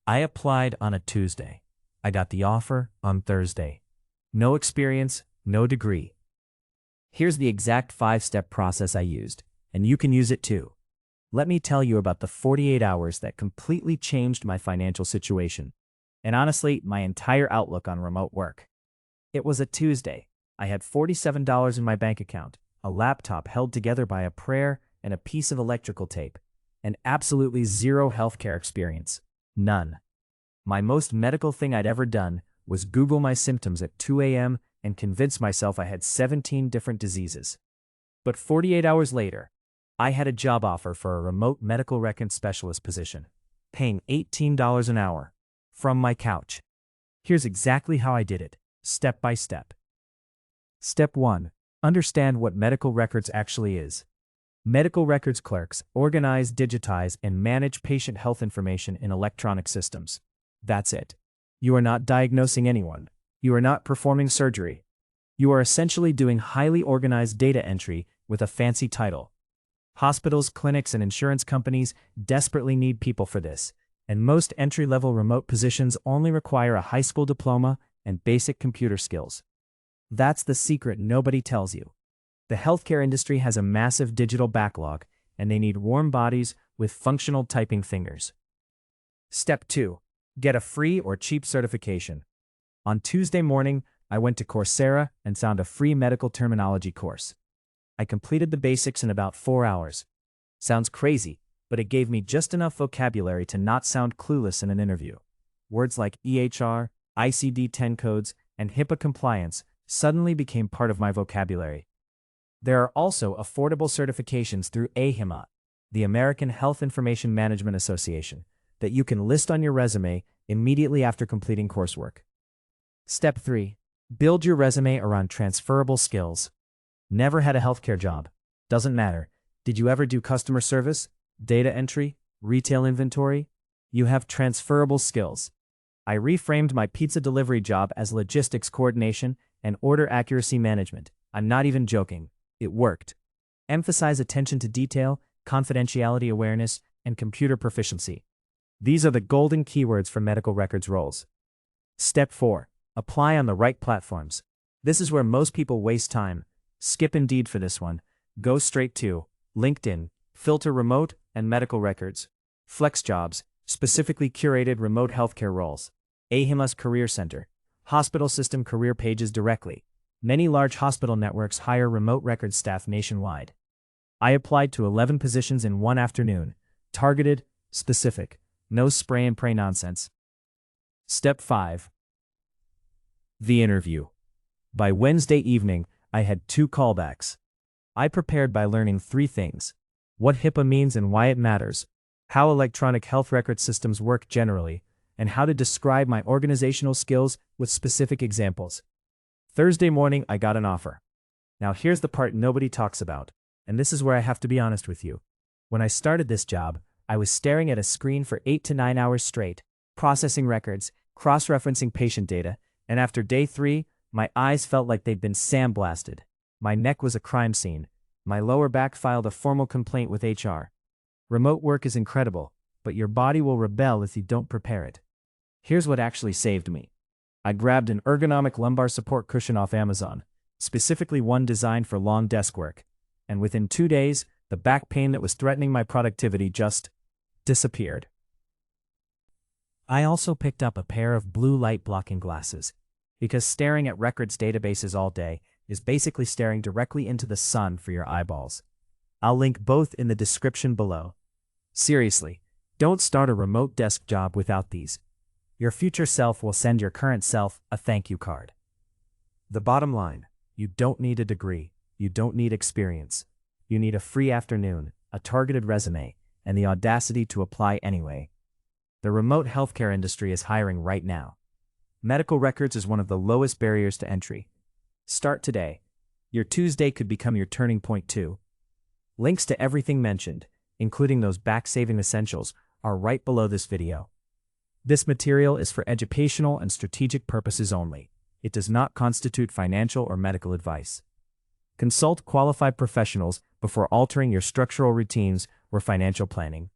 I applied on a Tuesday. I got the offer on Thursday. No experience, no degree. Here's the exact 5-step process I used, and you can use it too. Let me tell you about the 48 hours that completely changed my financial situation, and honestly, my entire outlook on remote work. It was a Tuesday. I had $47 in my bank account, a laptop held together by a prayer, and a piece of electrical tape, and absolutely zero healthcare experience. None. My most medical thing I'd ever done was Google my symptoms at 2 a.m. and convince myself I had 17 different diseases. But 48 hours later, I had a job offer for a remote medical record specialist position, paying $18 an hour, from my couch. Here's exactly how I did it, step by step. Step 1. Understand what medical records actually is. Medical records clerks organize, digitize, and manage patient health information in electronic systems. That's it. You are not diagnosing anyone. You are not performing surgery. You are essentially doing highly organized data entry with a fancy title. Hospitals, clinics, and insurance companies desperately need people for this, and most entry-level remote positions only require a high school diploma and basic computer skills. That's the secret nobody tells you. The healthcare industry has a massive digital backlog, and they need warm bodies with functional typing fingers. Step 2. Get a free or cheap certification. On Tuesday morning, I went to Coursera and found a free medical terminology course. I completed the basics in about 4 hours. Sounds crazy, but it gave me just enough vocabulary to not sound clueless in an interview. Words like EHR, ICD-10 codes, and HIPAA compliance suddenly became part of my vocabulary. There are also affordable certifications through AHIMA, the American Health Information Management Association, that you can list on your resume immediately after completing coursework. Step 3. Build your resume around transferable skills. Never had a healthcare job. Doesn't matter. Did you ever do customer service, data entry, retail inventory? You have transferable skills. I reframed my pizza delivery job as logistics coordination and order accuracy management. I'm not even joking. It worked. Emphasize attention to detail, confidentiality awareness, and computer proficiency. These are the golden keywords for medical records roles. Step 4. Apply on the right platforms. This is where most people waste time. Skip Indeed for this one. Go straight to LinkedIn, filter remote and medical records. Flex jobs, specifically curated remote healthcare roles. AHIMA's Career Center. Hospital system career pages directly. Many large hospital networks hire remote records staff nationwide. I applied to 11 positions in one afternoon. Targeted, specific. No spray and pray nonsense. Step 5. The interview. By Wednesday evening, I had 2 callbacks. I prepared by learning 3 things: what HIPAA means and why it matters, how electronic health record systems work generally, and how to describe my organizational skills with specific examples. Thursday morning, I got an offer. Now here's the part nobody talks about, and this is where I have to be honest with you. When I started this job, I was staring at a screen for 8 to 9 hours straight, processing records, cross-referencing patient data, and after day 3, my eyes felt like they'd been sandblasted. My neck was a crime scene. My lower back filed a formal complaint with HR. Remote work is incredible, but your body will rebel if you don't prepare it. Here's what actually saved me. I grabbed an ergonomic lumbar support cushion off Amazon, specifically one designed for long desk work, and within 2 days, the back pain that was threatening my productivity just disappeared. I also picked up a pair of blue light blocking glasses, because staring at records databases all day is basically staring directly into the sun for your eyeballs. I'll link both in the description below. Seriously, don't start a remote desk job without these. Your future self will send your current self a thank you card. The bottom line, you don't need a degree, you don't need experience. You need a free afternoon, a targeted resume, and the audacity to apply anyway. The remote healthcare industry is hiring right now. Medical records is one of the lowest barriers to entry. Start today. Your Tuesday could become your turning point too. Links to everything mentioned, including those back-saving essentials, are right below this video. This material is for educational and strategic purposes only. It does not constitute financial or medical advice. Consult qualified professionals before altering your structural routines or financial planning.